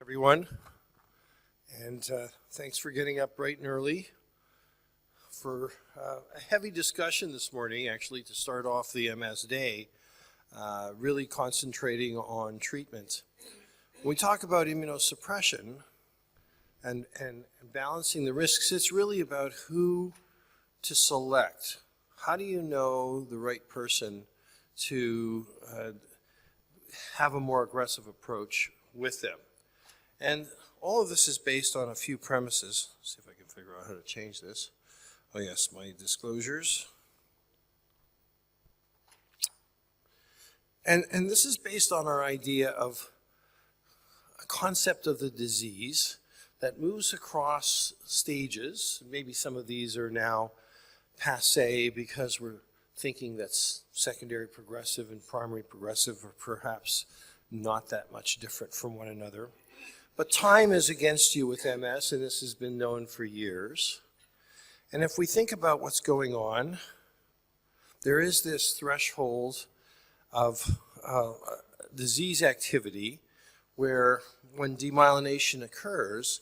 Everyone, and thanks for getting up bright and early for a heavy discussion this morning, actually, to start off the MS day, really concentrating on treatment. When we talk about immunosuppression and balancing the risks, it's really about who to select. How do you know the right person to have a more aggressive approach with them? And all of this is based on a few premises. Let's see if I can figure out how to change this. Oh yes, my disclosures. And this is based on our idea of a concept of the disease that moves across stages. Maybe some of these are now passé because we're thinking that secondary progressive and primary progressive are perhaps not that much different from one another. But time is against you with MS, and this has been known for years. And if we think about what's going on, there is this threshold of disease activity where when demyelination occurs,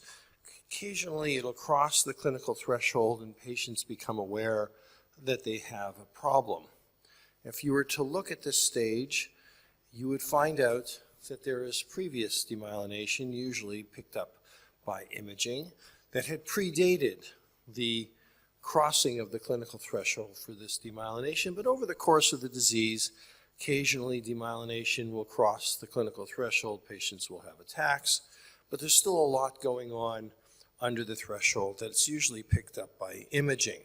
occasionally it'll cross the clinical threshold and patients become aware that they have a problem. If you were to look at this stage, you would find out that there is previous demyelination, usually picked up by imaging, that had predated the crossing of the clinical threshold for this demyelination. But over the course of the disease, occasionally demyelination will cross the clinical threshold, patients will have attacks, but there's still a lot going on under the threshold that's usually picked up by imaging.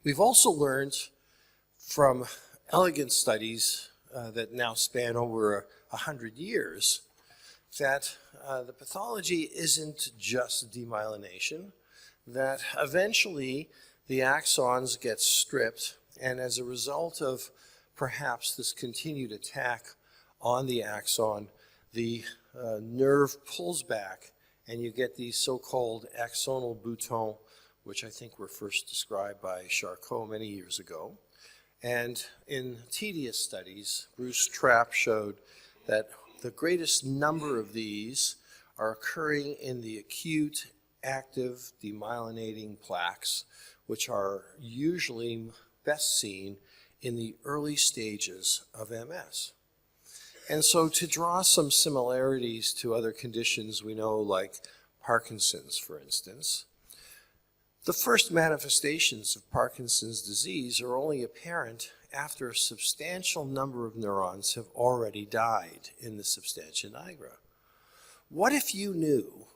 We've also learned from elegant studies that now span over 100 years, that the pathology isn't just demyelination, that eventually the axons get stripped, and as a result of perhaps this continued attack on the axon, the nerve pulls back, and you get these so-called axonal boutons, which I think were first described by Charcot many years ago. And in tedious studies, Bruce Trapp showed that the greatest number of these are occurring in the acute, active, demyelinating plaques, which are usually best seen in the early stages of MS. And so to draw some similarities to other conditions we know, like Parkinson's, for instance, the first manifestations of Parkinson's disease are only apparent after a substantial number of neurons have already died in the substantia nigra. What if you knew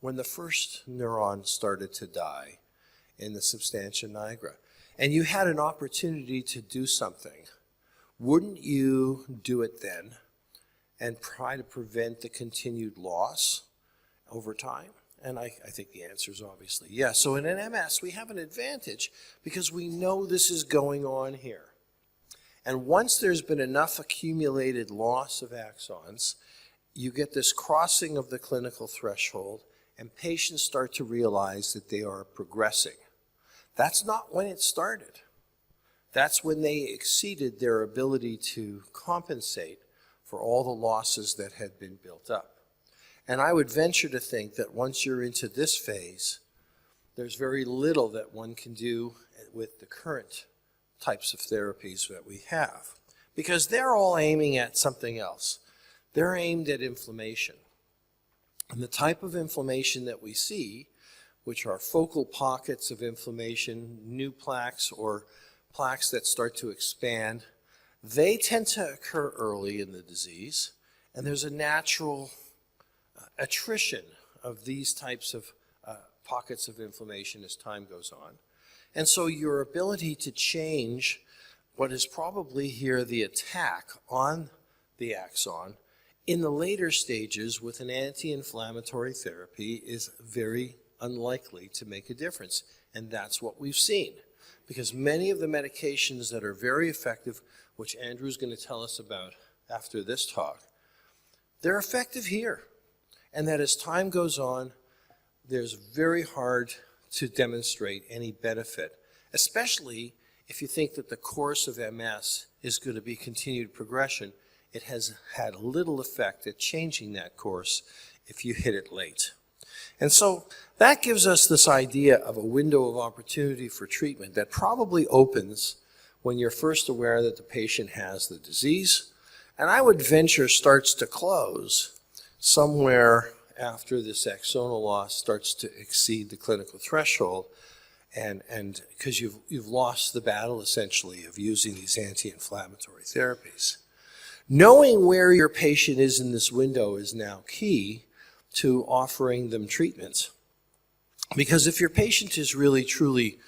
when the first neuron started to die in the substantia nigra and you had an opportunity to do something? Wouldn't you do it then and try to prevent the continued loss over time? And I think the answer is obviously yes. So in an MS, we have an advantage because we know this is going on here. And once there's been enough accumulated loss of axons, you get this crossing of the clinical threshold, and patients start to realize that they are progressing. That's not when it started. That's when they exceeded their ability to compensate for all the losses that had been built up. And I would venture to think that once you're into this phase, there's very little that one can do with the current types of therapies that we have, because they're all aiming at something else. They're aimed at inflammation. And the type of inflammation that we see, which are focal pockets of inflammation, new plaques or plaques that start to expand, they tend to occur early in the disease, and there's a natural attrition of these types of pockets of inflammation as time goes on. And so your ability to change what is probably here the attack on the axon in the later stages with an anti-inflammatory therapy is very unlikely to make a difference. And that's what we've seen, because many of the medications that are very effective, which Andrew's going to tell us about after this talk, they're effective here. And that as time goes on, there's very hard to demonstrate any benefit, especially if you think that the course of MS is going to be continued progression it has had little effect at changing that course if you hit it late. And so that gives us this idea of a window of opportunity for treatment that probably opens when you're first aware that the patient has the disease, and I would venture starts to close somewhere after this axonal loss starts to exceed the clinical threshold, and because you've lost the battle essentially of using these anti-inflammatory therapies. Knowing where your patient is in this window is now key to offering them treatments. Because if your patient is really truly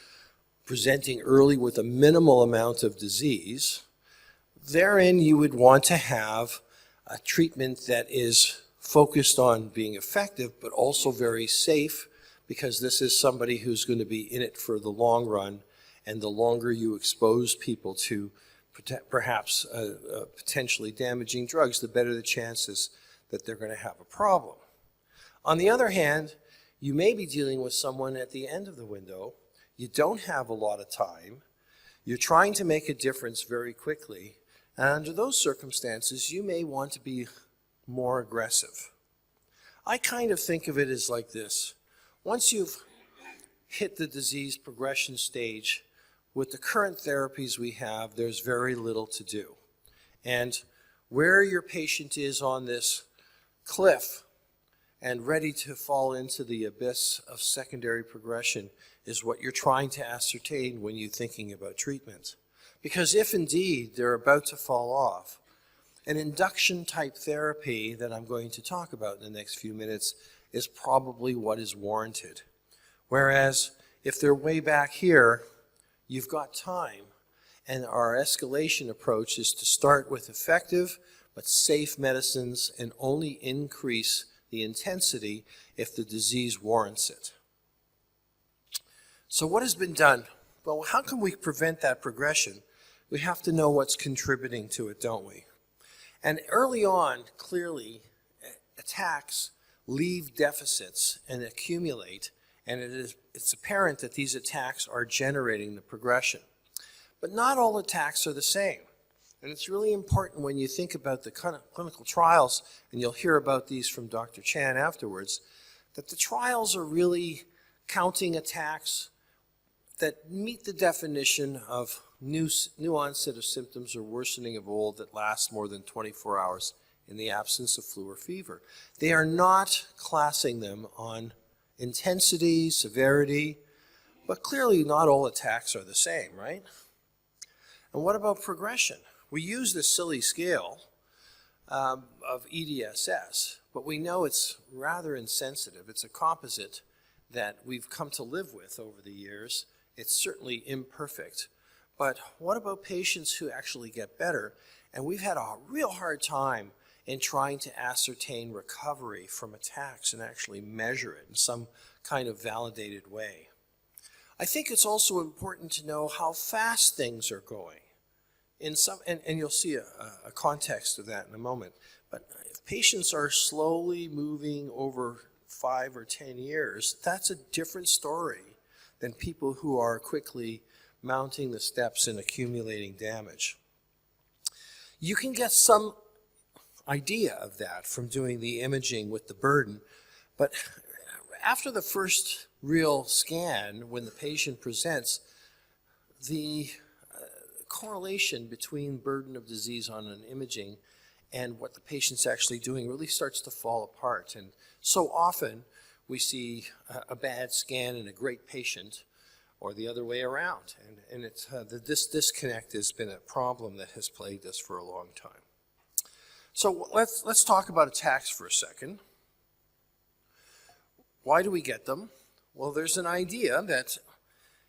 presenting early with a minimal amount of disease, therein you would want to have a treatment that is focused on being effective but also very safe, because this is somebody who's going to be in it for the long run, and the longer you expose people to perhaps potentially damaging drugs, the better the chances that they're going to have a problem. On the other hand, you may be dealing with someone at the end of the window. You don't have a lot of time. You're trying to make a difference very quickly. And under those circumstances, you may want to be more aggressive. I kind of think of it as like this. Once you've hit the disease progression stage, with the current therapies we have, there's very little to do. And where your patient is on this cliff and ready to fall into the abyss of secondary progression is what you're trying to ascertain when you're thinking about treatment. Because if indeed they're about to fall off, an induction type therapy that I'm going to talk about in the next few minutes is probably what is warranted. Whereas if they're way back here, you've got time, and our escalation approach is to start with effective but safe medicines and only increase the intensity if the disease warrants it. So what has been done? Well, how can we prevent that progression? We have to know what's contributing to it, don't we? And early on, clearly, attacks leave deficits and accumulate, and it's apparent that these attacks are generating the progression. But not all attacks are the same. And it's really important when you think about the clinical trials, and you'll hear about these from Dr. Chan afterwards, that the trials are really counting attacks that meet the definition of new onset of symptoms or worsening of old that lasts more than 24 hours in the absence of flu or fever. They are not classing them on intensity, severity, but clearly not all attacks are the same, right? And what about progression? We use this silly scale of EDSS, but we know it's rather insensitive. It's a composite that we've come to live with over the years. It's certainly imperfect. But what about patients who actually get better? And we've had a real hard time in trying to ascertain recovery from attacks and actually measure it in some kind of validated way. I think it's also important to know how fast things are going. And you'll see a context of that in a moment. But if patients are slowly moving over 5 or 10 years, that's a different story than people who are quickly mounting the steps and accumulating damage. You can get some idea of that from doing the imaging with the burden, but after the first real scan, when the patient presents, the correlation between burden of disease on an imaging and what the patient's actually doing really starts to fall apart. And so often we see a bad scan in a great patient, or the other way around. And it's, this disconnect has been a problem that has plagued us for a long time. So let's talk about attacks for a second. Why do we get them? Well, there's an idea that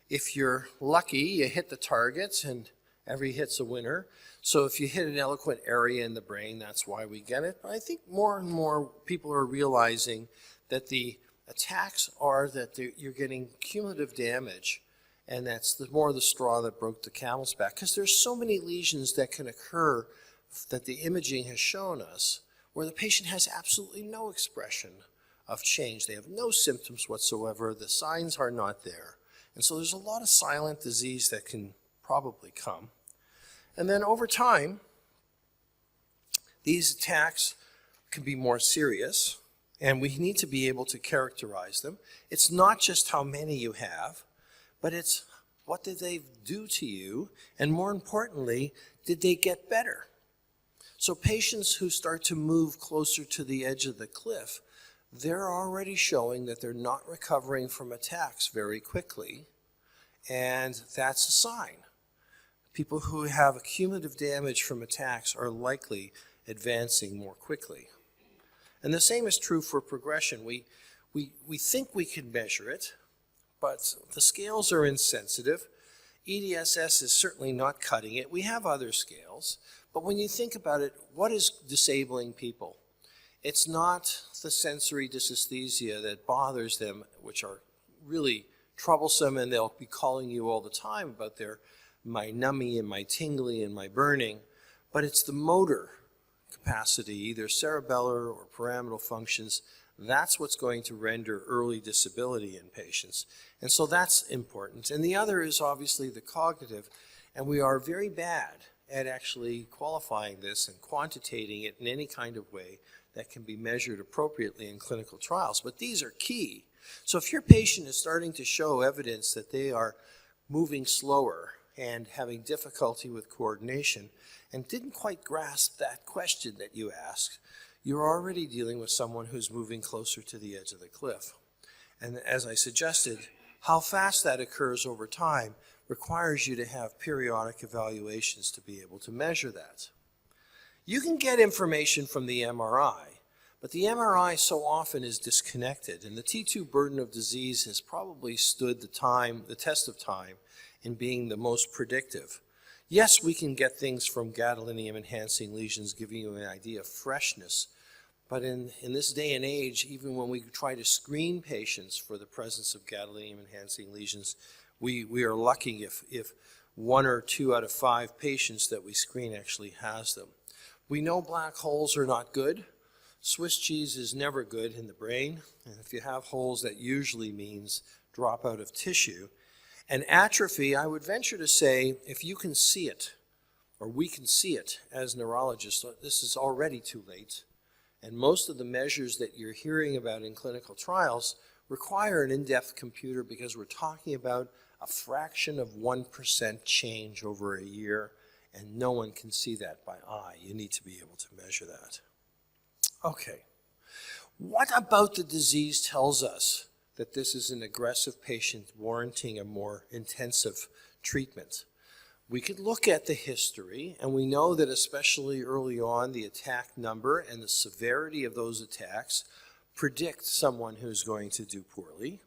if you're lucky, you hit the targets, and every hit's a winner. So if you hit an eloquent area in the brain, that's why we get it. But I think more and more people are realizing that the attacks are that you're getting cumulative damage, and that's more the straw that broke the camel's back, because there's so many lesions that can occur that the imaging has shown us where the patient has absolutely no expression of change. They have no symptoms whatsoever. The signs are not there. And so there's a lot of silent disease that can probably come. And then over time, These attacks can be more serious, and we need to be able to characterize them. It's not just how many you have, but it's what did they do to you, and more importantly, did they get better? So patients who start to move closer to the edge of the cliff, they're already showing that they're not recovering from attacks very quickly, and that's a sign. People who have accumulative damage from attacks are likely advancing more quickly. And the same is true for progression. We think we can measure it, but the scales are insensitive. EDSS is certainly not cutting it. We have other scales, but when you think about it, what is disabling people? It's not the sensory dysesthesia that bothers them, which are really troublesome, and they'll be calling you all the time about my nummy and my tingly and my burning, but it's the motor capacity, either cerebellar or pyramidal functions. That's what's going to render early disability in patients. And so that's important. And the other is obviously the cognitive, and we are very bad at actually qualifying this and quantitating it in any kind of way that can be measured appropriately in clinical trials. But these are key. So if your patient is starting to show evidence that they are moving slower and having difficulty with coordination and didn't quite grasp that question that you asked, you're already dealing with someone who's moving closer to the edge of the cliff. And as I suggested, how fast that occurs over time requires you to have periodic evaluations to be able to measure that. You can get information from the MRI, but the MRI so often is disconnected, and the T2 burden of disease has probably stood the test of time in being the most predictive. Yes, we can get things from gadolinium-enhancing lesions giving you an idea of freshness, but in this day and age, even when we try to screen patients for the presence of gadolinium-enhancing lesions, we are lucky if 1 or 2 out of 5 patients that we screen actually has them. We know black holes are not good. Swiss cheese is never good in the brain, and if you have holes, that usually means dropout of tissue. And atrophy, I would venture to say, if you can see it, or we can see it as neurologists, this is already too late. And most of the measures that you're hearing about in clinical trials require an in-depth computer because we're talking about a fraction of 1% change over a year, and no one can see that by eye. You need to be able to measure that. Okay. What about the disease tells us that this is an aggressive patient warranting a more intensive treatment? We could look at the history, and we know that especially early on, the attack number and the severity of those attacks predict someone who's going to do poorly.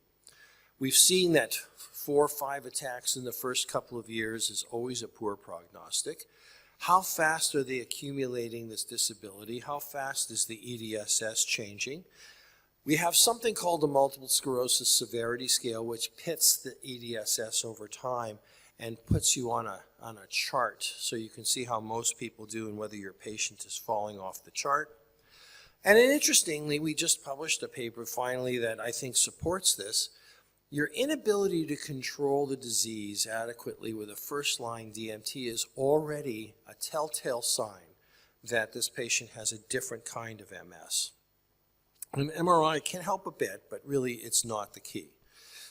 We've seen that 4 or 5 attacks in the first couple of years is always a poor prognostic. How fast are they accumulating this disability? How fast is the EDSS changing? We have something called the Multiple Sclerosis Severity Scale, which pits the EDSS over time and puts you on a chart so you can see how most people do and whether your patient is falling off the chart. And interestingly, we just published a paper finally that I think supports this. Your inability to control the disease adequately with a first-line DMT is already a telltale sign that this patient has a different kind of MS. An MRI can help a bit, but really it's not the key.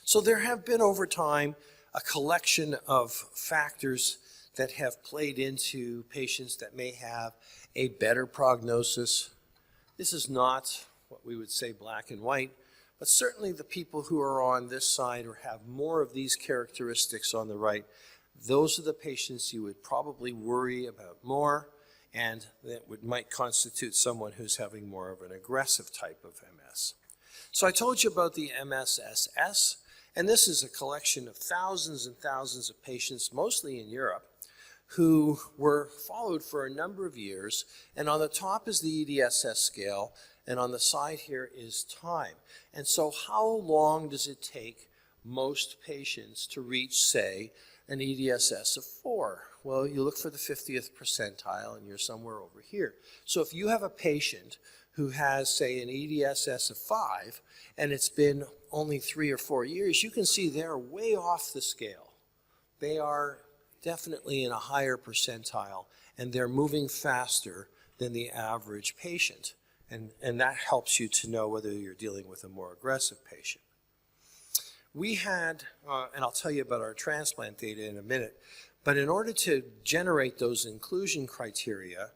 So there have been over time a collection of factors that have played into patients that may have a better prognosis. This is not what we would say black and white, but certainly the people who are on this side or have more of these characteristics on the right, those are the patients you would probably worry about more, and that might constitute someone who's having more of an aggressive type of MS. So I told you about the MSSS, and this is a collection of thousands and thousands of patients, mostly in Europe, who were followed for a number of years, and on the top is the EDSS scale, and on the side here is time. And so how long does it take most patients to reach, say, an EDSS of 4? Well, you look for the 50th percentile, and you're somewhere over here. So if you have a patient who has, say, an EDSS of 5, and it's been only 3 or 4 years, you can see they're way off the scale. They are definitely in a higher percentile, and they're moving faster than the average patient. And that helps you to know whether you're dealing with a more aggressive patient. We had, and I'll tell you about our transplant data in a minute, but in order to generate those inclusion criteria,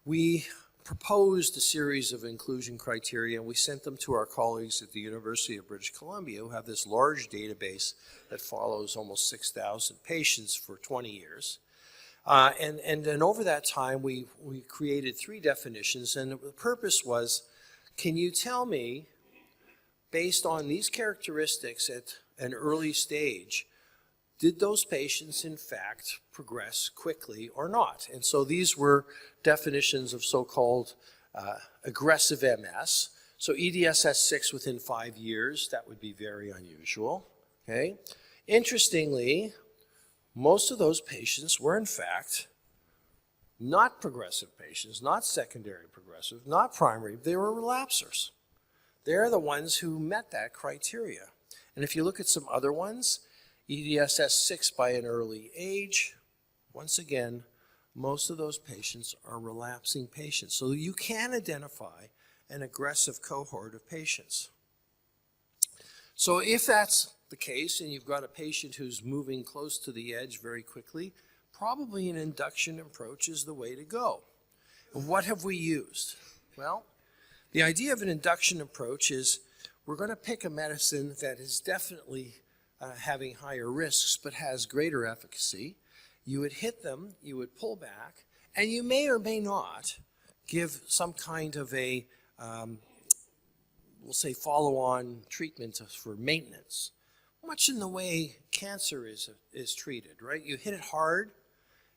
we proposed a series of inclusion criteria, and we sent them to our colleagues at the University of British Columbia, who have this large database that follows almost 6,000 patients for 20 years. And then over that time, we created 3 definitions, and the purpose was, can you tell me, based on these characteristics at an early stage, did those patients in fact progress quickly or not? And so these were definitions of so-called aggressive MS. So EDSS-6 within 5 years, that would be very unusual, okay? Interestingly, most of those patients were in fact not progressive patients, not secondary progressive, not primary, they were relapsers. They're the ones who met that criteria. And if you look at some other ones, EDSS-6 by an early age, once again, most of those patients are relapsing patients. So you can identify an aggressive cohort of patients. So if that's the case and you've got a patient who's moving close to the edge very quickly, probably an induction approach is the way to go. And what have we used? Well, the idea of an induction approach is we're going to pick a medicine that is definitely having higher risks but has greater efficacy. You would hit them, you would pull back, and you may or may not give some kind of a, we'll say, follow-on treatment for maintenance. Much in the way cancer is treated, right? You hit it hard,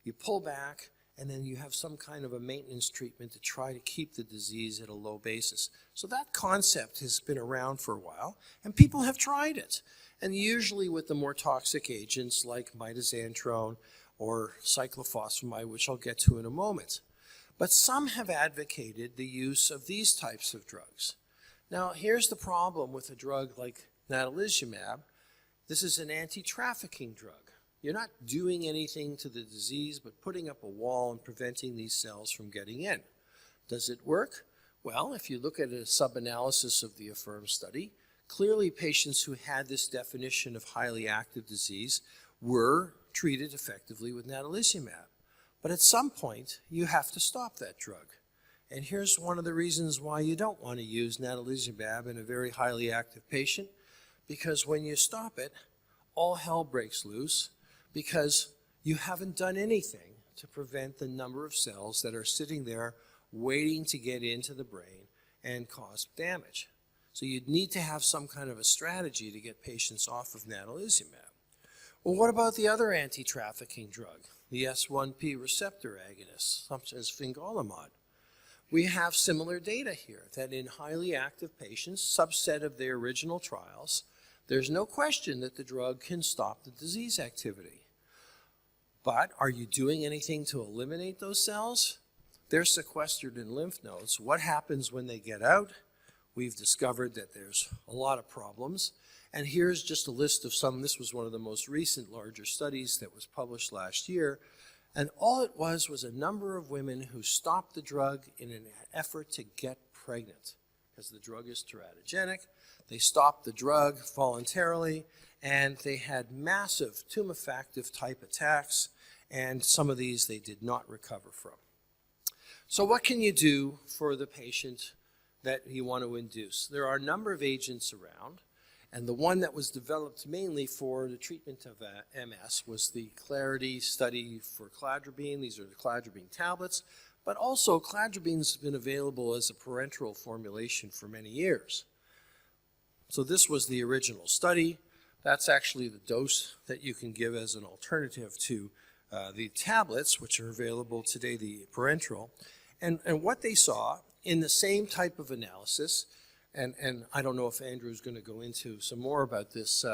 you pull back, and then you have some kind of a maintenance treatment to try to keep the disease at a low basis. So that concept has been around for a while, and people have tried it. And usually with the more toxic agents like mitoxantrone or cyclophosphamide, which I'll get to in a moment. But some have advocated the use of these types of drugs. Now, here's the problem with a drug like natalizumab. This is an anti-trafficking drug. You're not doing anything to the disease but putting up a wall and preventing these cells from getting in. Does it work? Well, if you look at a sub-analysis of the AFFIRM study, clearly patients who had this definition of highly active disease were treated effectively with natalizumab. But at some point, you have to stop that drug. And here's one of the reasons why you don't want to use natalizumab in a very highly active patient, because when you stop it, all hell breaks loose because you haven't done anything to prevent the number of cells that are sitting there waiting to get into the brain and cause damage. So you'd need to have some kind of a strategy to get patients off of natalizumab. Well, what about the other anti-trafficking drug, the S1P receptor agonists, such as fingolimod? We have similar data here, that in highly active patients, subset of their original trials, there's no question that the drug can stop the disease activity. But are you doing anything to eliminate those cells? They're sequestered in lymph nodes. What happens when they get out? We've discovered that there's a lot of problems. And here's just a list of some. This was one of the most recent larger studies that was published last year. And all it was a number of women who stopped the drug in an effort to get pregnant, because the drug is teratogenic. They stopped the drug voluntarily, and they had massive tumefactive type attacks, and some of these they did not recover from. So what can you do for the patient that you want to induce? There are a number of agents around, and the one that was developed mainly for the treatment of MS was the Clarity study for Cladribine. These are the Cladribine tablets, but also Cladribine's been available as a parenteral formulation for many years. So this was the original study. That's actually the dose that you can give as an alternative to the tablets, which are available today, the parenteral. And what they saw in the same type of analysis, and I don't know if Andrew's going to go into some more about this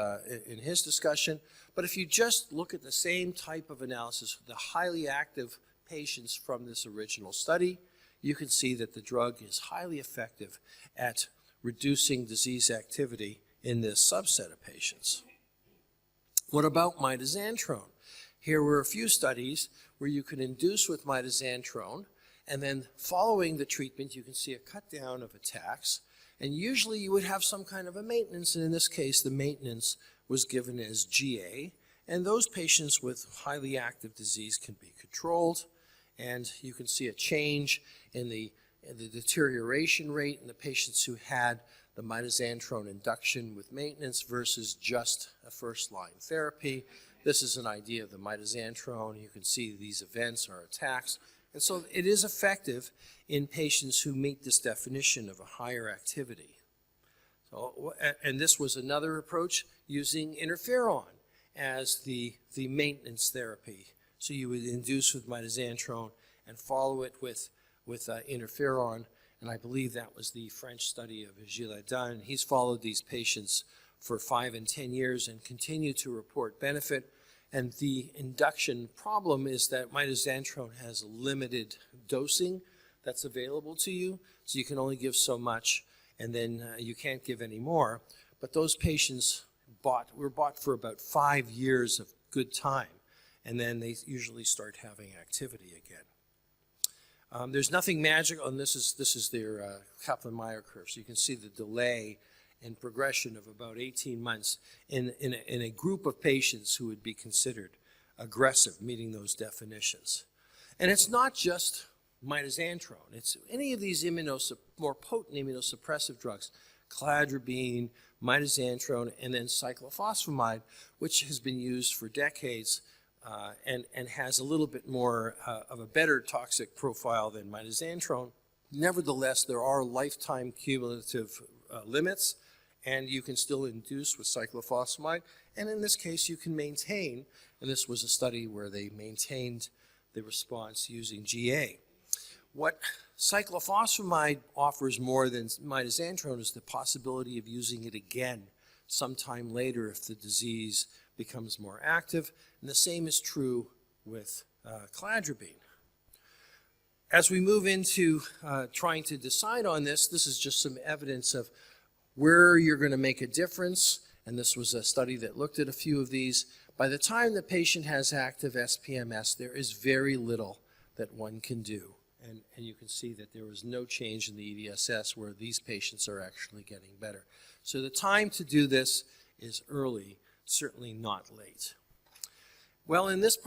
in his discussion, but if you just look at the same type of analysis, the highly active patients from this original study, you can see that the drug is highly effective at reducing disease activity in this subset of patients. What about mitoxantrone? Here were a few studies where you could induce with mitoxantrone, And then following the treatment, you can see a cut down of attacks. And usually you would have some kind of a maintenance, and in this case, the maintenance was given as GA. And those patients with highly active disease can be controlled. And you can see a change in the deterioration rate in the patients who had the mitoxantrone induction with maintenance versus just a first-line therapy. This is an idea of the mitoxantrone. You can see these events are attacks. And so it is effective in patients who meet this definition of a higher activity. So, and this was another approach using interferon as the maintenance therapy. So you would induce with mitoxantrone and follow it with interferon. And I believe that was the French study of Gilles Dunn. He's followed these patients for 5 and 10 years and continued to report benefit. And the induction problem is that mitoxantrone has a limited dosing that's available to you, so you can only give so much, and then you can't give any more. But those patients were bought for about 5 years of good time, and then they usually start having activity again. There's nothing magical, and this is their Kaplan-Meier curve, so you can see the delay and progression of about 18 months in a group of patients who would be considered aggressive, meeting those definitions. And it's not just mitoxantrone. It's any of these more potent immunosuppressive drugs, Cladribine, mitoxantrone, and then cyclophosphamide, which has been used for decades and has a little bit more of a better toxic profile than mitoxantrone. Nevertheless, there are lifetime cumulative limits, and you can still induce with cyclophosphamide. And in this case, you can maintain, and this was a study where they maintained the response using GA. What cyclophosphamide offers more than mitoxantrone is the possibility of using it again sometime later if the disease becomes more active. And the same is true with Cladribine. As we move into trying to decide on this is just some evidence of where you're going to make a difference, and this was a study that looked at a few of these. By the time the patient has active SPMS, there is very little that one can do. And you can see that there was no change in the EDSS where these patients are actually getting better. So the time to do this is early, certainly not late. Well, in this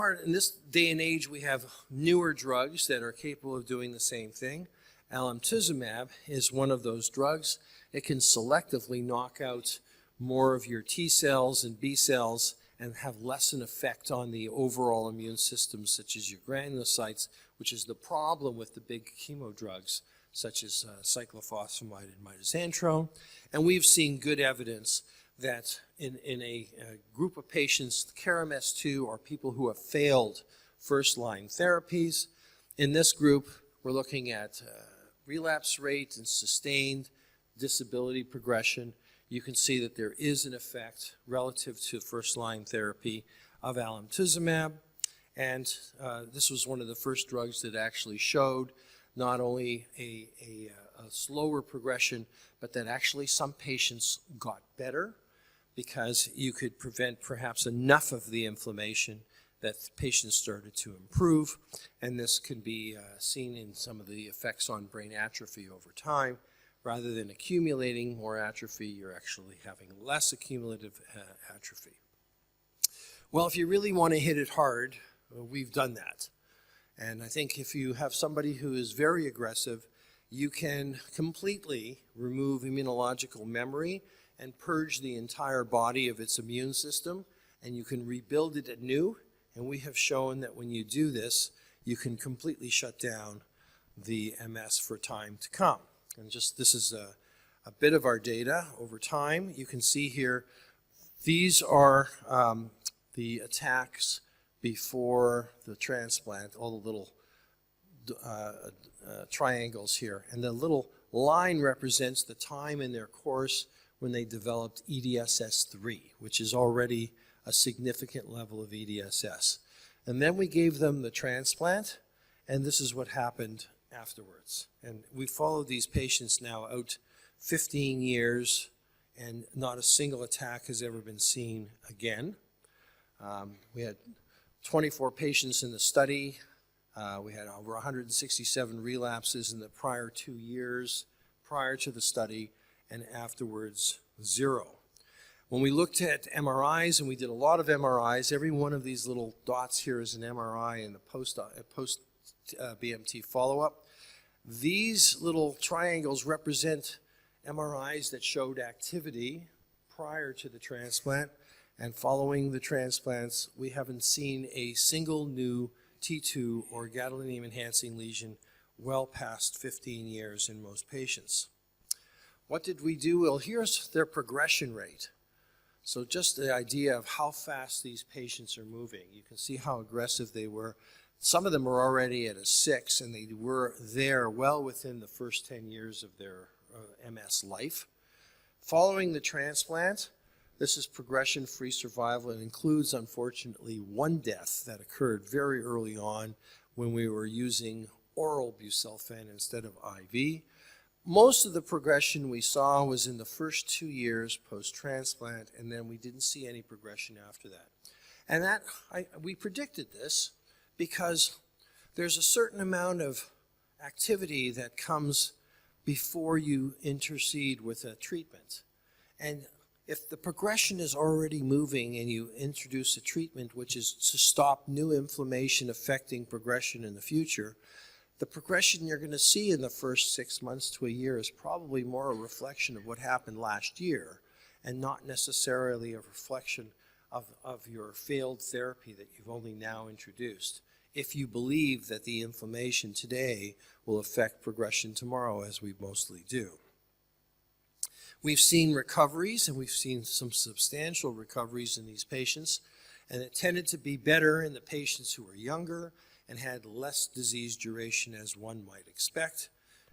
day and age, we have newer drugs that are capable of doing the same thing. Alemtuzumab is one of those drugs. It can selectively knock out more of your T cells and B cells and have less an effect on the overall immune system, such as your granulocytes, which is the problem with the big chemo drugs, such as cyclophosphamide and mitoxantrone. And we've seen good evidence that in a group of patients, CARAMS2 are people who have failed first-line therapies. In this group, we're looking at relapse rate and sustained disability progression. You can see that there is an effect relative to first-line therapy of alemtuzumab. And this was one of the first drugs that actually showed not only a slower progression, but that actually some patients got better because you could prevent perhaps enough of the inflammation that the patients started to improve. And this can be seen in some of the effects on brain atrophy over time. Rather than accumulating more atrophy, you're actually having less accumulative atrophy. Well, if you really want to hit it hard, we've done that. And I think if you have somebody who is very aggressive, you can completely remove immunological memory and purge the entire body of its immune system, and you can rebuild it anew. And we have shown that when you do this, you can completely shut down the MS for time to come. And just this is a bit of our data over time. You can see here, these are the attacks before the transplant, all the little triangles here. And the little line represents the time in their course when they developed EDSS3, which is already a significant level of EDSS. And then we gave them the transplant, and this is what happened afterwards. And we followed these patients now out 15 years, and not a single attack has ever been seen again. We had 24 patients in the study. We had over 167 relapses in the prior 2 years, prior to the study, and afterwards 0. When we looked at MRIs, and we did a lot of MRIs, every one of these little dots here is an MRI in the post-BMT follow-up. These little triangles represent MRIs that showed activity prior to the transplant, and following the transplants, we haven't seen a single new T2 or gadolinium-enhancing lesion well past 15 years in most patients. What did we do? Well, here's their progression rate. So just the idea of how fast these patients are moving. You can see how aggressive they were. Some of them were already at a 6, and they were there well within the first 10 years of their MS life. Following the transplant, this is progression-free survival. It includes, unfortunately, one death that occurred very early on when we were using oral busulfan instead of IV. Most of the progression we saw was in the first 2 years post-transplant, and then we didn't see any progression after that. And we predicted this because there's a certain amount of activity that comes before you intercede with a treatment. And if the progression is already moving and you introduce a treatment which is to stop new inflammation affecting progression in the future, the progression you're going to see in the first 6 months to a year is probably more a reflection of what happened last year and not necessarily a reflection of your failed therapy that you've only now introduced, if you believe that the inflammation today will affect progression tomorrow, as we mostly do. We've seen recoveries, and we've seen some substantial recoveries in these patients, and it tended to be better in the patients who were younger and had less disease duration, as one might expect.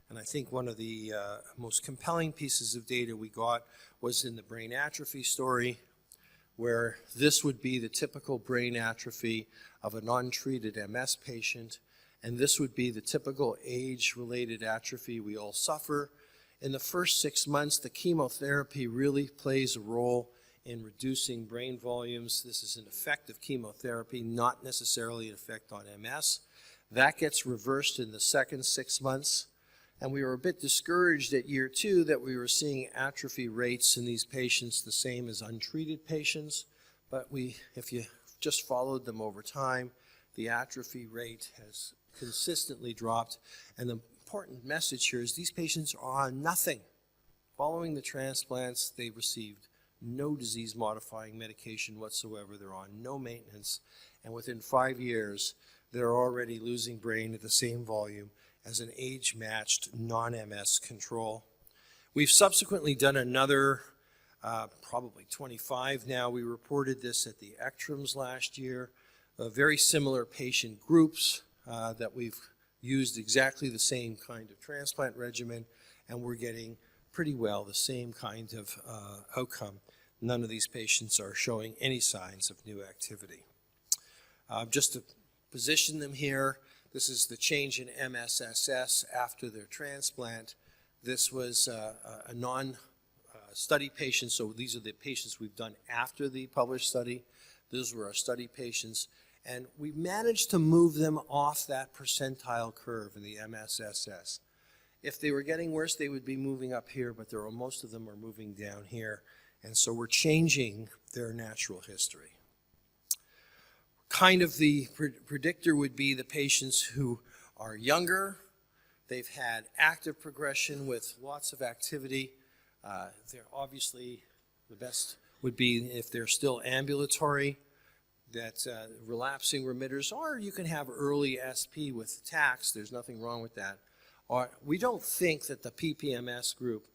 And I think one of the most compelling pieces of data we got was in the brain atrophy story, where this would be the typical brain atrophy of an untreated MS patient, and this would be the typical age-related atrophy we all suffer. In the first 6 months, the chemotherapy really plays a role in reducing brain volumes. This is an effect of chemotherapy, not necessarily an effect on MS. That gets reversed in the second 6 months, and we were a bit discouraged at year 2 that we were seeing atrophy rates in these patients the same as untreated patients, but if you just followed them over time, the atrophy rate has consistently dropped, and the important message here is these patients are on nothing. Following the transplants, they received no disease-modifying medication whatsoever. They're on no maintenance, and within 5 years, they're already losing brain at the same volume as an age-matched non-MS control. We've subsequently done another, probably 25 now. We reported this at the ECTRIMS last year. Very similar patient groups that we've used exactly the same kind of transplant regimen, and we're getting pretty well the same kind of outcome. None of these patients are showing any signs of new activity. Just to position them here, this is the change in MSSS after their transplant. This was a non-study patient, so these are the patients we've done after the published study. Those were our study patients, and we managed to move them off that percentile curve in the MSSS. If they were getting worse, they would be moving up here, but most of them are moving down here, and so we're changing their natural history. Kind of the predictor would be the patients who are younger. They've had active progression with lots of activity. They're obviously, the best would be if they're still ambulatory, that relapsing remitters, or you can have early SP with attacks. There's nothing wrong with that. We don't think that the PPMS group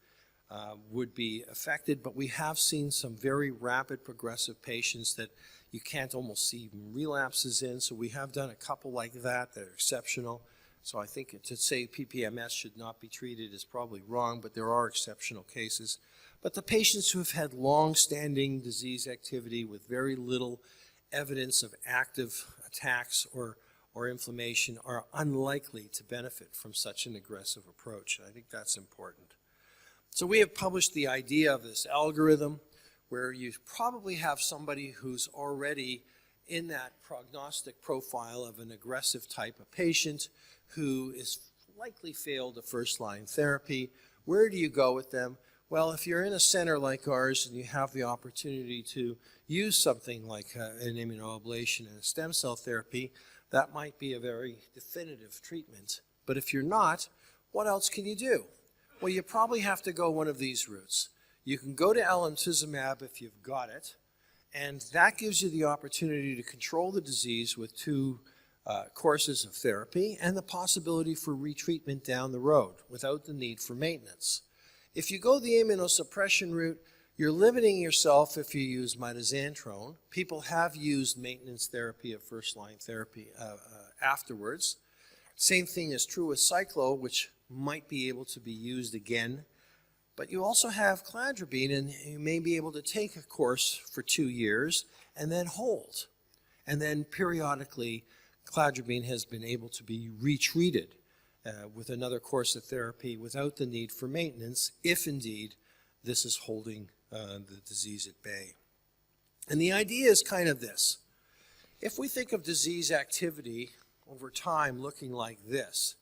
would be affected, but we have seen some very rapid progressive patients that you can't almost see relapses in, so we have done a couple like that that are exceptional. So I think to say PPMS should not be treated is probably wrong, but there are exceptional cases. But the patients who have had long-standing disease activity with very little evidence of active attacks or inflammation are unlikely to benefit from such an aggressive approach. I think that's important. So we have published the idea of this algorithm where you probably have somebody who's already in that prognostic profile of an aggressive type of patient who is likely failed a first-line therapy. Where do you go with them? Well, if you're in a center like ours and you have the opportunity to use something like an immunoablation and a stem cell therapy, that might be a very definitive treatment. But if you're not, what else can you do? Well, you probably have to go one of these routes. You can go to alemtuzumab if you've got it, and that gives you the opportunity to control the disease with 2 courses of therapy and the possibility for retreatment down the road without the need for maintenance. If you go the immunosuppression route, you're limiting yourself if you use mitoxantrone. People have used maintenance therapy of first-line therapy afterwards. Same thing is true with cyclo, which might be able to be used again. But you also have Cladribine, and you may be able to take a course for 2 years and then hold. And then periodically, Cladribine has been able to be retreated with another course of therapy without the need for maintenance, if indeed this is holding the disease at bay. And the idea is kind of this. If we think of disease activity over time looking like this,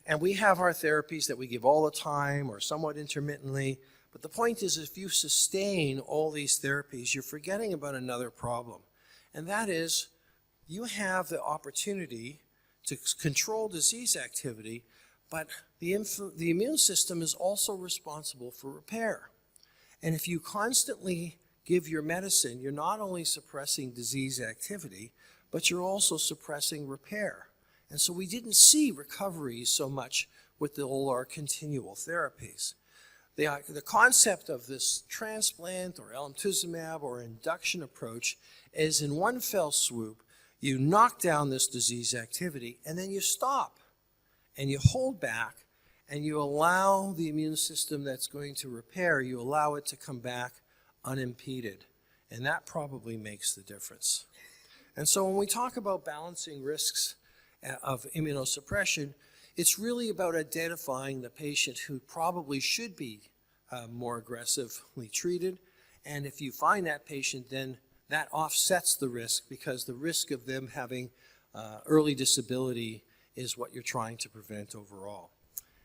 and we have our therapies that we give all the time or somewhat intermittently, but the point is if you sustain all these therapies, you're forgetting about another problem. And that is, you have the opportunity to control disease activity, but the immune system is also responsible for repair. And if you constantly give your medicine, you're not only suppressing disease activity, but you're also suppressing repair. And so we didn't see recovery so much with all our continual therapies. The concept of this transplant or alemtuzumab or induction approach is in one fell swoop, you knock down this disease activity and then you stop and you hold back and you allow the immune system that's going to repair, you allow it to come back unimpeded. And that probably makes the difference. And so when we talk about balancing risks of immunosuppression, it's really about identifying the patient who probably should be more aggressively treated. And if you find that patient, then that offsets the risk, because the risk of them having early disability is what you're trying to prevent overall.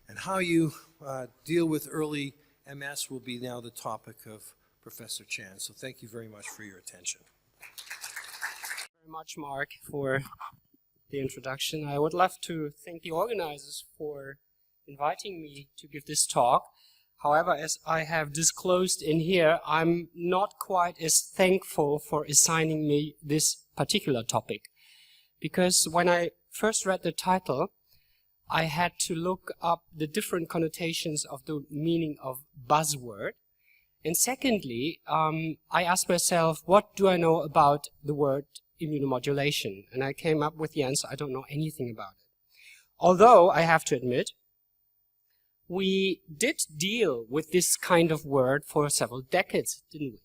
And how you deal with early MS will be now the topic of Professor Chan. So thank you very much for your attention. Thank you very much, Mark, for the introduction. I would love to thank the organizers for inviting me to give this talk. However, as I have disclosed in here, I'm not quite as thankful for assigning me this particular topic. Because when I first read the title, I had to look up the different connotations of the meaning of buzzword. And secondly, I asked myself, what do I know about the word immunomodulation? And I came up with the answer, I don't know anything about it. Although, I have to admit, we did deal with this kind of word for several decades, didn't we?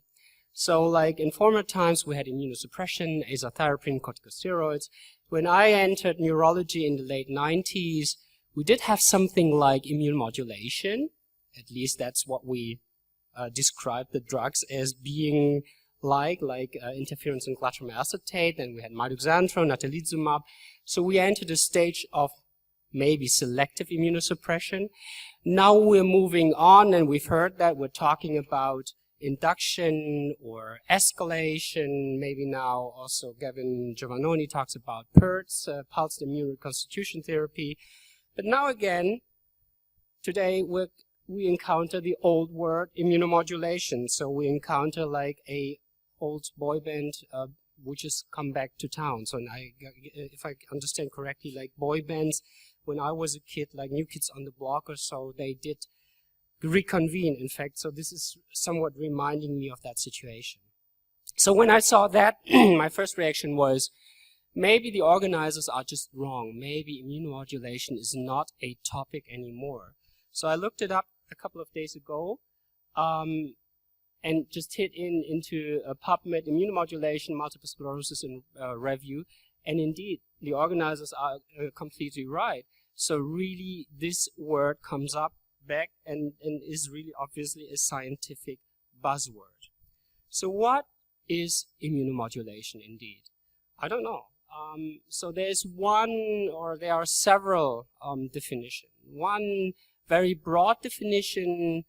So like in former times, we had immunosuppression, azathioprine, and corticosteroids. When I entered neurology in the late 90s, we did have something like immune modulation. At least that's what we described the drugs as being like interference in glutamate acetate. Then we had mitoxantrone, natalizumab. So we entered a stage of maybe selective immunosuppression. Now we're moving on, and we've heard that we're talking about induction or escalation. Maybe now also Gavin Giovannoni talks about PIRTS, pulsed immune reconstitution therapy. But now again, today we encounter the old word immunomodulation. So we encounter like a old boy band which has come back to town. So if I understand correctly, like boy bands, when I was a kid, like New Kids on the Block or so, they did reconvene, in fact. So this is somewhat reminding me of that situation. So when I saw that, my first reaction was, maybe the organizers are just wrong. Maybe immunomodulation is not a topic anymore. So I looked it up a couple of days ago and just hit into a PubMed immunomodulation, multiple sclerosis in review. And indeed, the organizers are completely right. So really, this word comes up back and is really obviously a scientific buzzword. So what is immunomodulation indeed? I don't know. So there's one, or there are several definitions. One very broad definition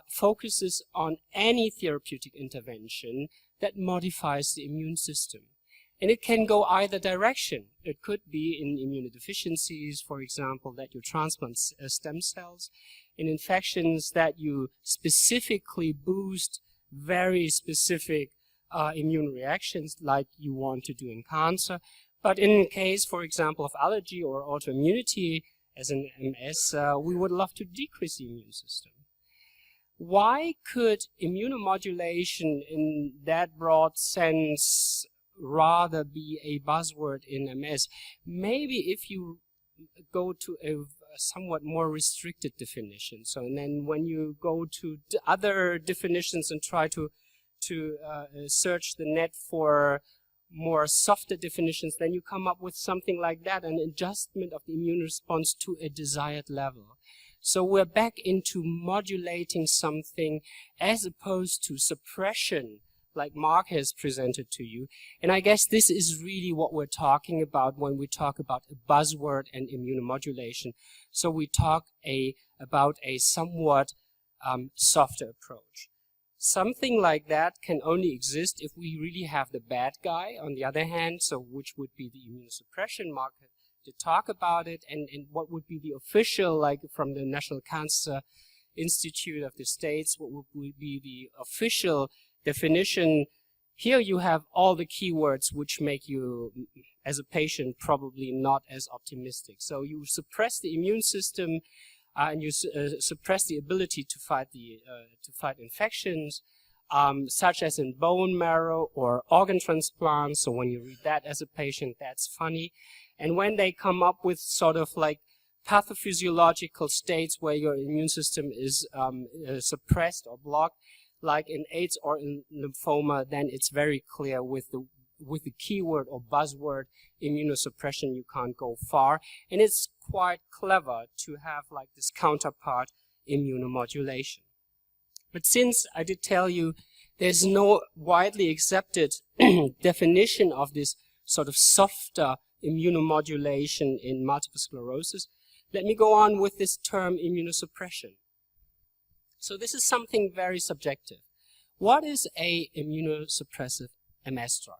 focuses on any therapeutic intervention that modifies the immune system. And it can go either direction. It could be in immunodeficiencies, for example, that you transplant stem cells. In infections, that you specifically boost very specific immune reactions like you want to do in cancer. But in the case, for example, of allergy or autoimmunity, as in MS, we would love to decrease the immune system. Why could immunomodulation in that broad sense rather be a buzzword in MS? Maybe if you go to a somewhat more restricted definition. So, and then when you go to other definitions and try to search the net for more softer definitions, then you come up with something like that, an adjustment of the immune response to a desired level. So we're back into modulating something as opposed to suppression, like Mark has presented to you. And I guess this is really what we're talking about when we talk about a buzzword and immunomodulation. So we talk about a somewhat softer approach. Something like that can only exist if we really have the bad guy on the other hand, so which would be the immunosuppression market, to talk about it, and what would be the official, like from the National Cancer Institute of the States, what would be the official definition. Here you have all the keywords which make you, as a patient, probably not as optimistic. So you suppress the immune system, and you suppress the ability to fight infections, such as in bone marrow or organ transplants. So when you read that as a patient, that's funny. And when they come up with sort of like pathophysiological states where your immune system is suppressed or blocked, like in AIDS or in lymphoma, then it's very clear with the keyword or buzzword immunosuppression, you can't go far. And it's quite clever to have like this counterpart, immunomodulation. But since I did tell you there's no widely accepted definition of this sort of softer immunomodulation in multiple sclerosis, let me go on with this term immunosuppression. So this is something very subjective. What is a immunosuppressive MS drug?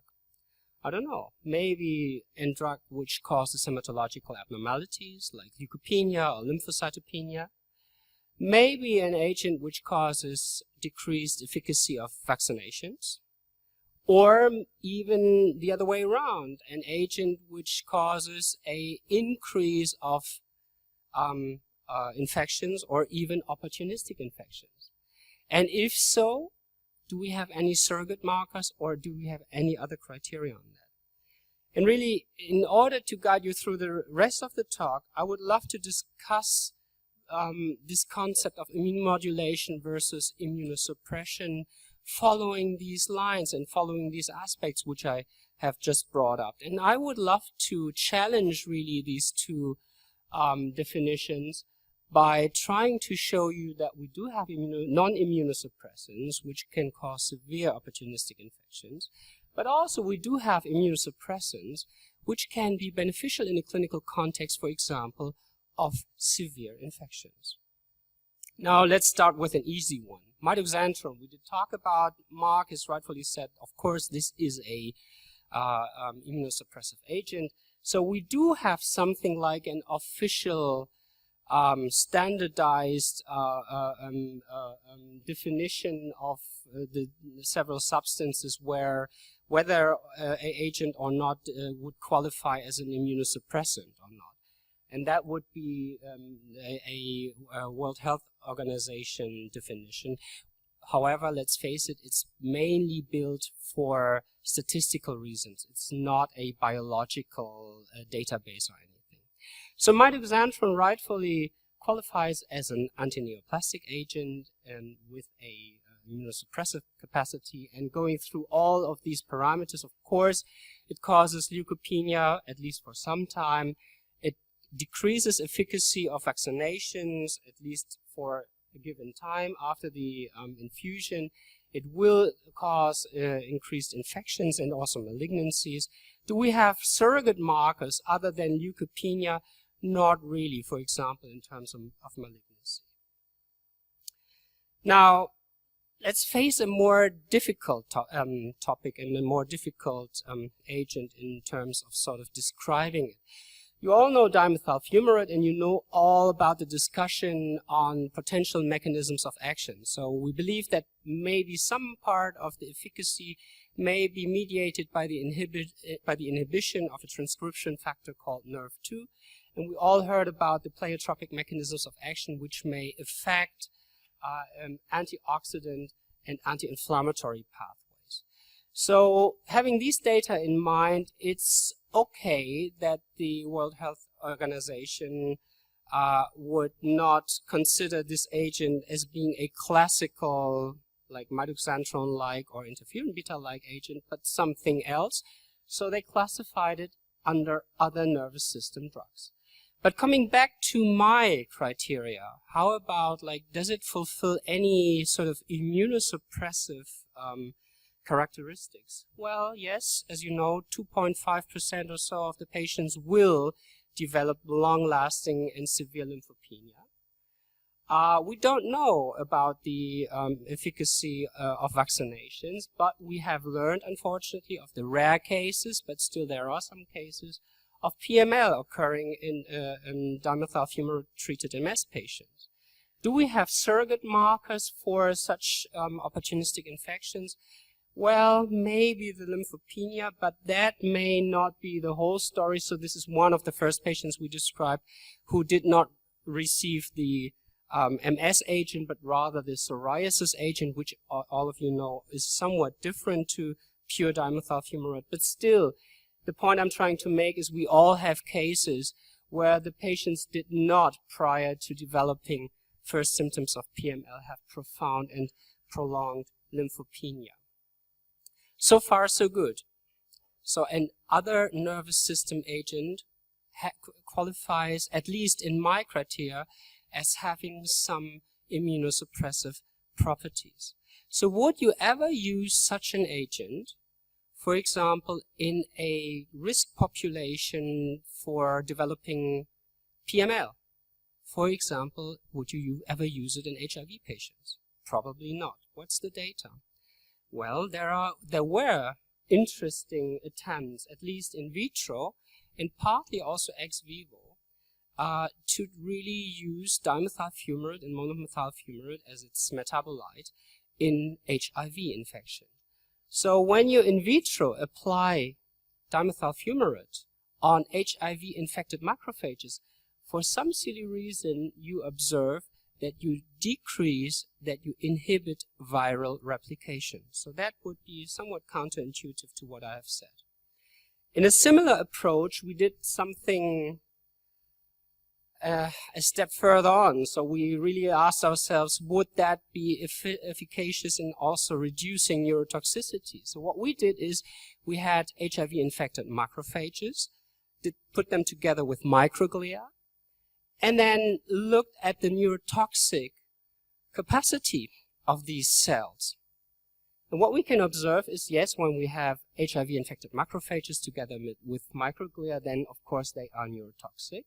I don't know, maybe a drug which causes hematological abnormalities like leukopenia or lymphocytopenia. Maybe an agent which causes decreased efficacy of vaccinations. Or even the other way around, an agent which causes an increase of infections or even opportunistic infections. And if so, do we have any surrogate markers or do we have any other criteria on that? And really, in order to guide you through the rest of the talk, I would love to discuss this concept of immunomodulation versus immunosuppression following these lines and following these aspects which I have just brought up. And I would love to challenge really these two definitions by trying to show you that we do have non-immunosuppressants which can cause severe opportunistic infections, but also we do have immunosuppressants which can be beneficial in a clinical context, for example, of severe infections. Now let's start with an easy one. Mitoxantrone, we did talk about. Mark has rightfully said, of course, this is a immunosuppressive agent. So we do have something like an official standardized definition of the several substances where whether an agent or not would qualify as an immunosuppressant or not. And that would be a World Health Organization definition. However, let's face it, it's mainly built for statistical reasons. It's not a biological database or anything. So mitoxantrone rightfully qualifies as an antineoplastic agent and with a immunosuppressive capacity. And going through all of these parameters, of course, it causes leukopenia, at least for some time. It decreases efficacy of vaccinations, at least for a given time after the infusion. It will cause increased infections and also malignancies. Do we have surrogate markers other than leukopenia? Not really, for example, in terms of malignancy. Now, let's face a more difficult topic and a more difficult agent in terms of sort of describing it. You all know dimethyl fumarate, and you know all about the discussion on potential mechanisms of action. So we believe that maybe some part of the efficacy may be mediated by the inhibition of a transcription factor called NERV2. And we all heard about the pleiotropic mechanisms of action which may affect antioxidant and anti-inflammatory pathways. So having these data in mind, it's okay that the World Health Organization would not consider this agent as being a classical, like mitoxantrone-like or interferon beta-like agent, but something else. So they classified it under other nervous system drugs. But coming back to my criteria, how about, like, does it fulfill any sort of immunosuppressive characteristics? Well, yes, as you know, 2.5% or so of the patients will develop long-lasting and severe lymphopenia. We don't know about the efficacy of vaccinations, but we have learned, unfortunately, of the rare cases, but still there are some cases, of PML occurring in dimethyl fumarate-treated MS patients. Do we have surrogate markers for such opportunistic infections? Well, maybe the lymphopenia, but that may not be the whole story. So this is one of the first patients we described who did not receive the MS agent, but rather the psoriasis agent, which all of you know is somewhat different to pure dimethyl fumarate. But still, the point I'm trying to make is we all have cases where the patients did not, prior to developing first symptoms of PML, have profound and prolonged lymphopenia. So far, so good. So an other nervous system agent qualifies, at least in my criteria, as having some immunosuppressive properties. So would you ever use such an agent, for example, in a risk population for developing PML? For example, would you ever use it in HIV patients? Probably not. What's the data? Well, there were interesting attempts, at least in vitro, and partly also ex vivo, to really use dimethyl fumarate and monomethyl fumarate as its metabolite in HIV infection. So when you in vitro apply dimethyl fumarate on HIV-infected macrophages, for some silly reason you observe that you decrease, that you inhibit viral replication. So that would be somewhat counterintuitive to what I have said. In a similar approach, we did something a step further on. So we really asked ourselves, would that be efficacious in also reducing neurotoxicity? So what we did is we had HIV-infected macrophages, put them together with microglia, and then looked at the neurotoxic capacity of these cells. And what we can observe is, yes, when we have HIV-infected macrophages together with microglia, then of course they are neurotoxic.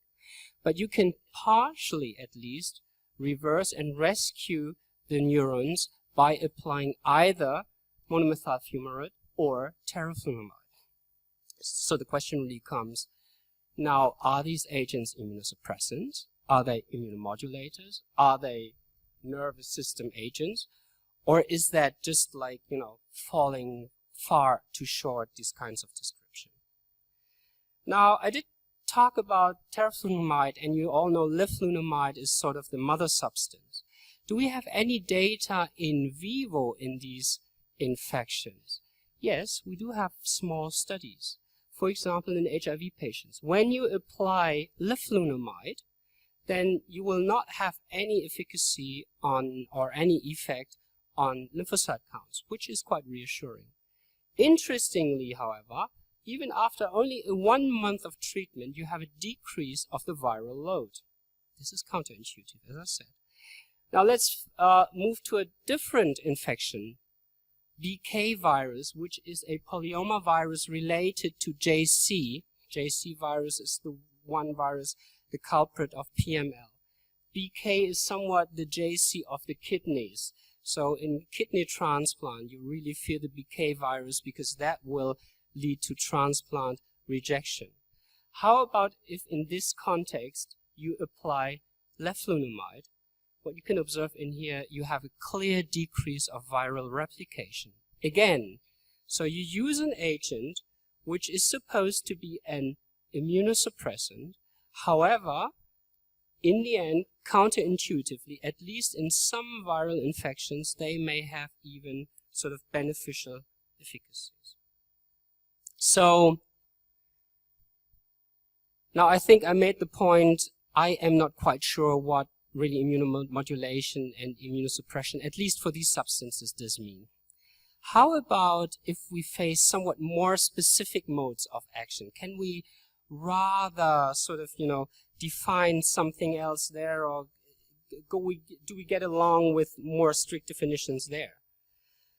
But you can partially, at least, reverse and rescue the neurons by applying either monomethyl fumarate or teriflunomide. So the question really comes, now, are these agents immunosuppressants? Are they immunomodulators? Are they nervous system agents? Or is that just like, falling far too short, these kinds of description? Now, I did talk about teriflunomide, and you all know leflunomide is sort of the mother substance. Do we have any data in vivo in these infections? Yes, we do have small studies. For example, in HIV patients, when you apply leflunomide, then you will not have any efficacy on, or any effect on lymphocyte counts, which is quite reassuring. Interestingly, however, even after only 1 month of treatment, you have a decrease of the viral load. This is counterintuitive, as I said. Now let's move to a different infection BK virus, which is a polyomavirus related to JC. JC virus is the one virus, the culprit of PML. BK is somewhat the JC of the kidneys. So in kidney transplant, you really fear the BK virus because that will lead to transplant rejection. How about if in this context you apply Leflunomide? What you can observe in here, you have a clear decrease of viral replication. Again, so you use an agent which is supposed to be an immunosuppressant. However, in the end, counterintuitively, at least in some viral infections, they may have even sort of beneficial efficacies. So, now I think I made the point, I am not quite sure what really immunomodulation and immunosuppression, at least for these substances, does mean. How about if we face somewhat more specific modes of action? Can we rather sort of, define something else there, or do we get along with more strict definitions there?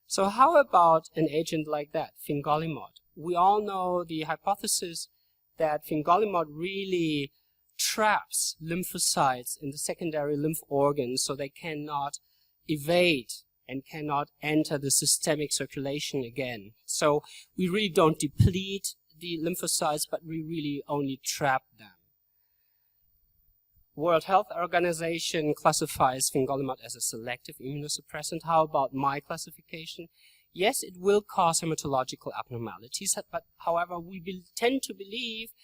So how about an agent like that, fingolimod? We all know the hypothesis that fingolimod really traps lymphocytes in the secondary lymph organs so they cannot evade and cannot enter the systemic circulation again. So we really don't deplete the lymphocytes, but we really only trap them. World Health Organization classifies fingolimod as a selective immunosuppressant. How about my classification? Yes, it will cause hematological abnormalities, but however, we tend to believe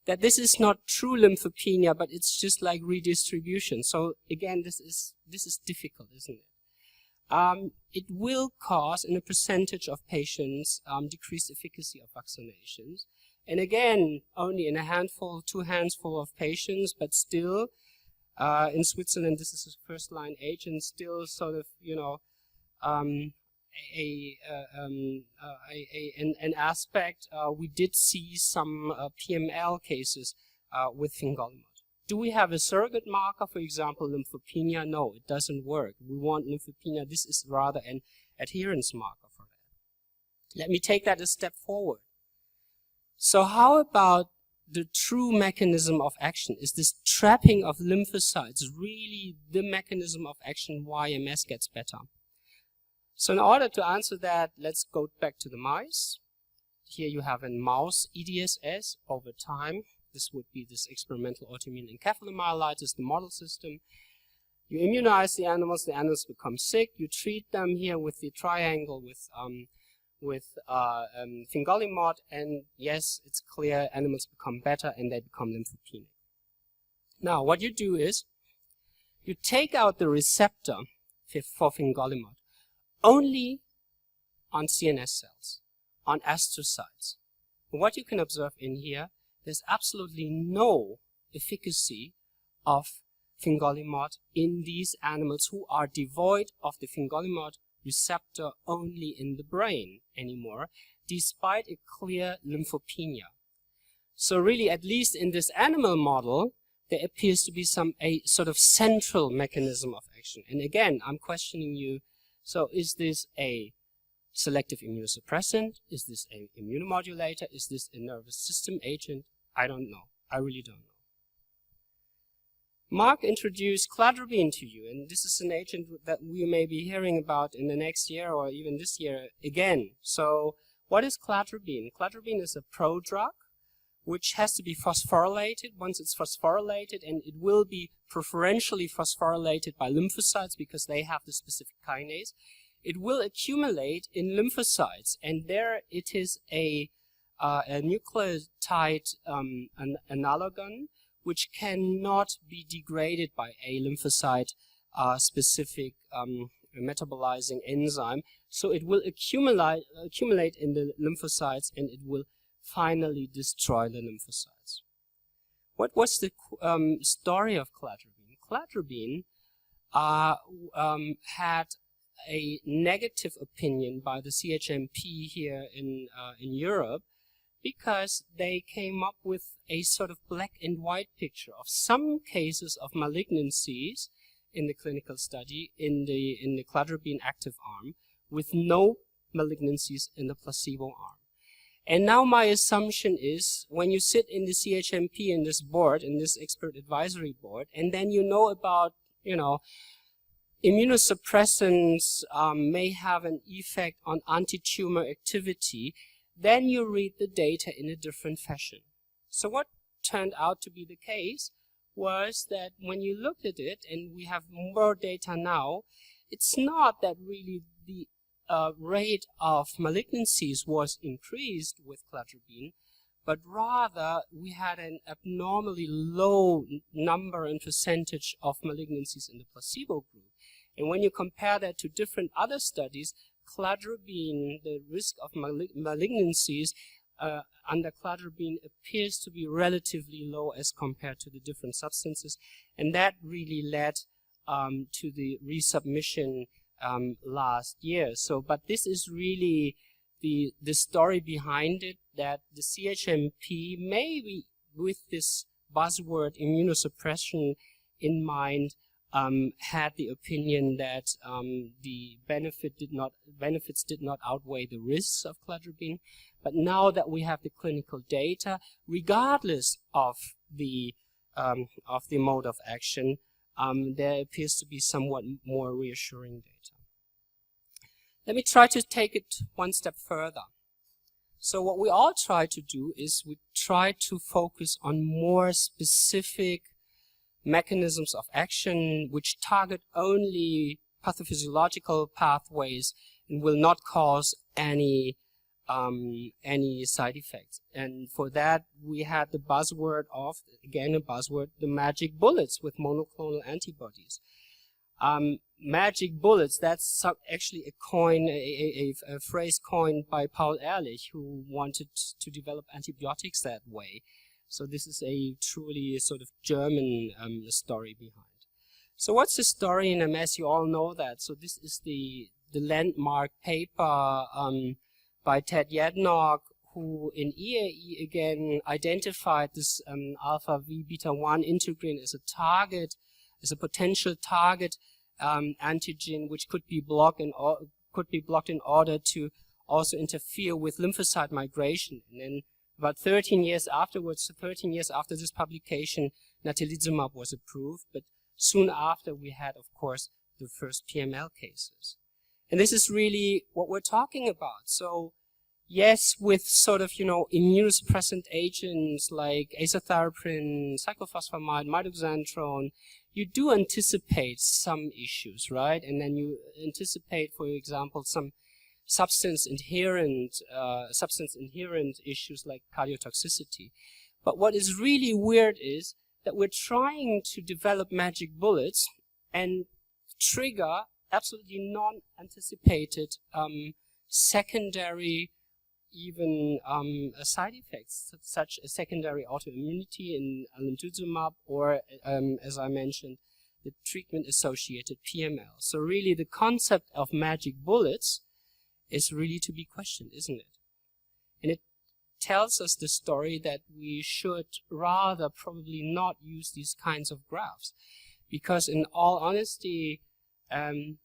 that this is not true lymphopenia, but it's just like redistribution. So again, this is difficult, isn't it? It will cause, in a percentage of patients, decreased efficacy of vaccinations. And again, only in a handful, 2 handfuls of patients, but still, in Switzerland, this is a first-line agent, still sort of, an aspect. We did see some PML cases with fingolimod. Do we have a surrogate marker, for example, lymphopenia? No, it doesn't work. We want lymphopenia. This is rather an adherence marker for that. Let me take that a step forward. So how about the true mechanism of action? Is this trapping of lymphocytes really the mechanism of action why MS gets better? So in order to answer that, let's go back to the mice. Here you have a mouse EDSS over time. This would be this experimental autoimmune encephalomyelitis, the model system. You immunize the animals become sick. You treat them here with the triangle with fingolimod, and yes, it's clear animals become better and they become lymphopenic. Now, what you do is you take out the receptor for fingolimod only on CNS cells, on astrocytes. And what you can observe in here, there's absolutely no efficacy of fingolimod in these animals who are devoid of the fingolimod receptor only in the brain anymore, despite a clear lymphopenia. So really, at least in this animal model, there appears to be a sort of central mechanism of action. And again, I'm questioning you, so is this a selective immunosuppressant? Is this an immunomodulator? Is this a nervous system agent? I don't know. I really don't know. Mark introduced Cladribine to you, and this is an agent that we may be hearing about in the next year or even this year again. So what is Cladribine? Cladribine is a prodrug which has to be phosphorylated. Once it's phosphorylated, and it will be preferentially phosphorylated by lymphocytes because they have the specific kinase, it will accumulate in lymphocytes, and there it is a nucleotide analogon which cannot be degraded by a lymphocyte specific metabolizing enzyme. So it will accumulate in the lymphocytes, and it will finally destroy the lymphocytes. What was the story of Cladribine? Cladribine had a negative opinion by the CHMP here in Europe, because they came up with a sort of black and white picture of some cases of malignancies in the clinical study in the Cladribine active arm, with no malignancies in the placebo arm. And now my assumption is, when you sit in the CHMP in this board, in this expert advisory board, and then you know about, immunosuppressants may have an effect on anti-tumor activity, then you read the data in a different fashion. So what turned out to be the case was that when you looked at it, and we have more data now, it's not that really the rate of malignancies was increased with Cladribine, but rather we had an abnormally low number and percentage of malignancies in the placebo group. And when you compare that to different other studies, Cladribine, the risk of malignancies under Cladribine appears to be relatively low as compared to the different substances, and that really led to the resubmission last year. So, but this is really the story behind it, that the CHMP, maybe with this buzzword immunosuppression in mind, had the opinion that the benefits did not outweigh the risks of Cladribine. But now that we have the clinical data, regardless of the mode of action, there appears to be somewhat more reassuring data. Let me try to take it one step further. So what we all try to do is we try to focus on more specific mechanisms of action which target only pathophysiological pathways and will not cause any side effects. And for that, we had the buzzword of, again a buzzword, the magic bullets with monoclonal antibodies. Magic bullets, that's actually a phrase coined by Paul Ehrlich, who wanted to develop antibiotics that way. So this is a truly sort of German story behind. So what's the story in MS? You all know that. So this is the landmark paper by Ted Yadnock, who in EAE again identified this alpha V beta 1 integrin as a target, as a potential target antigen, which could be blocked in order to also interfere with lymphocyte migration. And then about 13 years afterwards, 13 years after this publication, natalizumab was approved, but soon after we had, of course, the first PML cases. And this is really what we're talking about. So yes, with sort of, immunosuppressant agents like azathioprine, cyclophosphamide, mitoxantrone, you do anticipate some issues, right? And then you anticipate, for example, some substance inherent issues like cardiotoxicity. But what is really weird is that we're trying to develop magic bullets and trigger absolutely non-anticipated secondary even side effects, such as secondary autoimmunity in alemtuzumab, or as I mentioned, the treatment-associated PML. So really the concept of magic bullets is really to be questioned, isn't it? And it tells us the story that we should rather probably not use these kinds of graphs, because in all honesty, it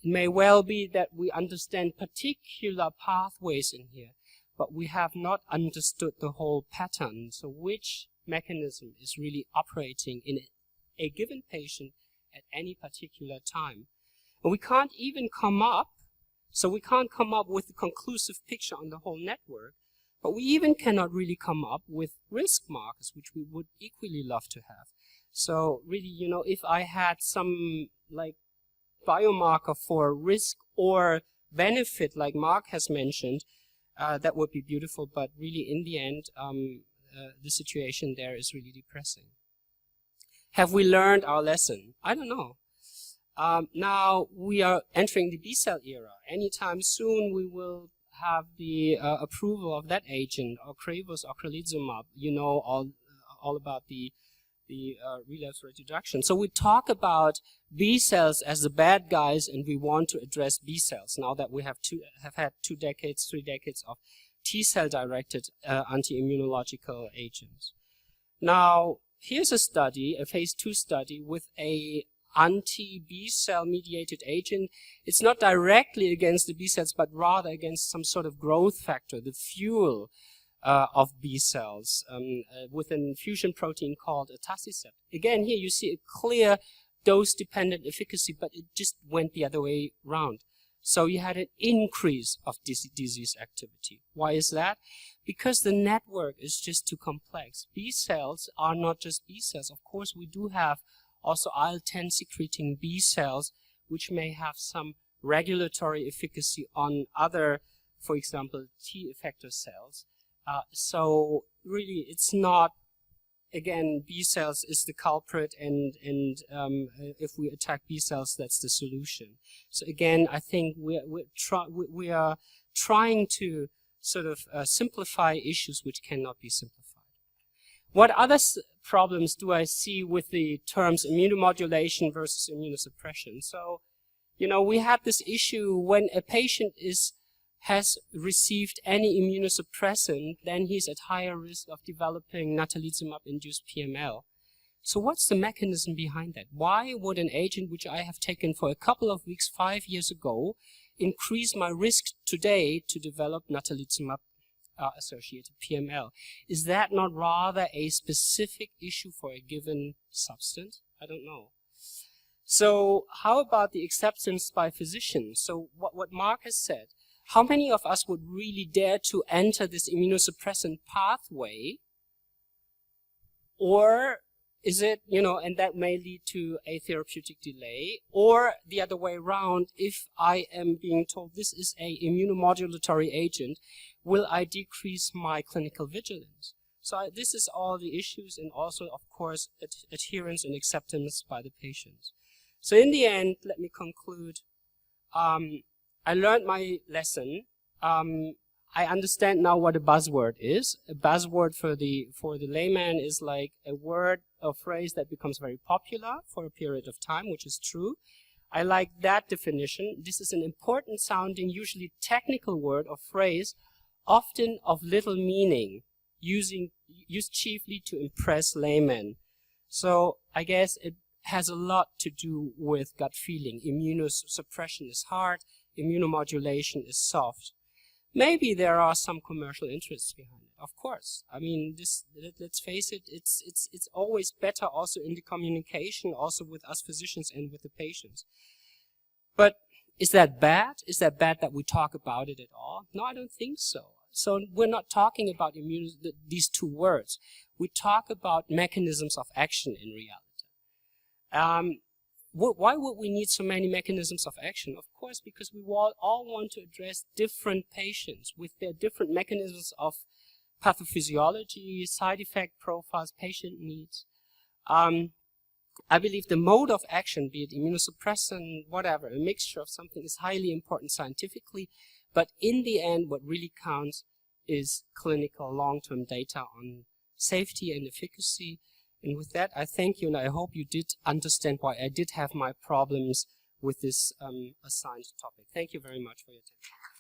may well be that we understand particular pathways in here, but we have not understood the whole pattern. So which mechanism is really operating in a given patient at any particular time? And we can't even come up with a conclusive picture on the whole network, but we even cannot really come up with risk markers, which we would equally love to have. So really, if I had some like biomarker for risk or benefit, like Mark has mentioned, that would be beautiful, but really in the end, the situation there is really depressing. Have we learned our lesson? I don't know. Now we are entering the B-cell era. Anytime soon we will have the approval of that agent, or Ocrevus or ocrelizumab, all about the relapse rate reduction. So we talk about B cells as the bad guys, and we want to address B cells now that we have had 3 decades of T cell directed anti-immunological agents. Now here's a study, a phase 2 study with a anti-B cell mediated agent. It's not directly against the B cells, but rather against some sort of growth factor, the fuel of B cells, with an fusion protein called atacicept. Again, here you see a clear dose-dependent efficacy, but it just went the other way around. So you had an increase of disease activity. Why is that? Because the network is just too complex. B cells are not just B cells. Of course, we do have also IL-10 secreting B cells, which may have some regulatory efficacy on other, for example, T effector cells. So really, it's not, again, B cells is the culprit, and if we attack B cells, that's the solution. So again, I think we are trying to sort of simplify issues which cannot be simplified. What other problems do I see with the terms immunomodulation versus immunosuppression? So, you know, we had this issue when a patient has received any immunosuppressant, then he's at higher risk of developing natalizumab-induced PML. So what's the mechanism behind that? Why would an agent which I have taken for a couple of weeks 5 years ago increase my risk today to develop natalizumab-associated PML? Is that not rather a specific issue for a given substance? I don't know. So how about the acceptance by physicians? So what Mark has said, how many of us would really dare to enter this immunosuppressant pathway? Or is it, you know, and that may lead to a therapeutic delay? Or the other way around, if I am being told this is a immunomodulatory agent, will I decrease my clinical vigilance? So this is all the issues, and also, of course, adherence and acceptance by the patients. So in the end, let me conclude. I learned my lesson. I understand now what a buzzword is. A buzzword for the layman is like a word or phrase that becomes very popular for a period of time, which is true. I like that definition. This is an important sounding, usually technical word or phrase, often of little meaning, used chiefly to impress laymen. So I guess it has a lot to do with gut feeling. Immunosuppression is hard. Immunomodulation is soft. Maybe there are some commercial interests behind it. Of course. I mean, let's face it, it's always better also in the communication, also with us physicians and with the patients. But is that bad? Is that bad that we talk about it at all? No, I don't think so. So we're not talking about these two words. We talk about mechanisms of action in reality. Why would we need so many mechanisms of action? Of course, because we all want to address different patients with their different mechanisms of pathophysiology, side effect profiles, patient needs. I believe the mode of action, be it immunosuppressant, whatever, a mixture of something, is highly important scientifically, but in the end, what really counts is clinical long-term data on safety and efficacy. And with that, I thank you, and I hope you did understand why I did have my problems with this assigned topic. Thank you very much for your attention.